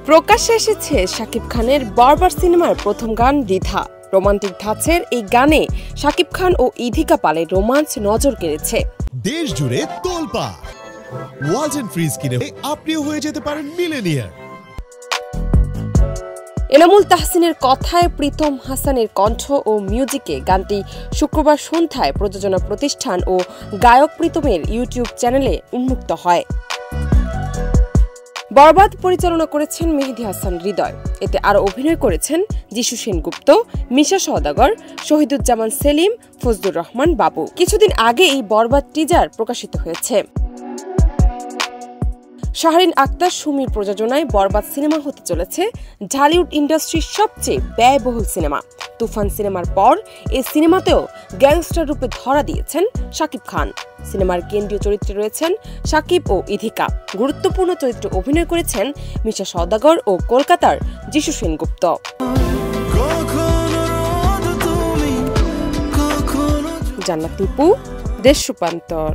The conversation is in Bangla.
প্রকাশ্যে এসেছে শাকিব খানের বরবাদ সিনেমার প্রথম গান দ্বিধা। রোমান্টিক ধাঁচের এই গানে শাকিব খান ও ইধিকা পালের রোমাঞ্চ নজর কেড়েছে। দেশ জুড়ে তোলপাড় ওয়ালটন ফ্রিজ কিনে আপনিও হয়ে যেতে পারেন মিলেনিয়ার। এনামুল তাহসিনের কথায় প্রীতম হাসানের কণ্ঠ ও মিউজিকে গানটি শুক্রবার সন্ধ্যায় প্রযোজনা প্রতিষ্ঠান ও গায়ক প্রীতমের ইউটিউব চ্যানেলে উন্মুক্ত হয়। বরবাদ পরিচালনা করেছেন মেহেদী হাসান হৃদয়। এতে আরও অভিনয় করেছেন যিশু সেনগুপ্ত, মিশা সওদাগর, শহীদুজ্জামান সেলিম, ফজলুর রহমান বাবু। কিছুদিন আগে এই বরবাদ টিজার প্রকাশিত হয়েছে। শাহরিন আক্তার সুমির প্রযোজনায় বরবাদ সিনেমা হতে চলেছে ঢালিউড ইন্ডাস্ট্রির সবচেয়ে ব্যয়বহুল সিনেমা। তুফান সিনেমার পর এই সিনেমাতেও গ্যাংস্টার রূপে ধরা দিয়েছেন শাকিব খান। সিনেমার কেন্দ্রীয় চরিত্রে রয়েছেন শাকিব ও ইধিকা। গুরুত্বপূর্ণ চরিত্রে অভিনয় করেছেন মিশা সওদাগর ও কলকাতার যিশু সেনগুপ্ত। জান্নাত টিপু, দেশ রূপান্তর।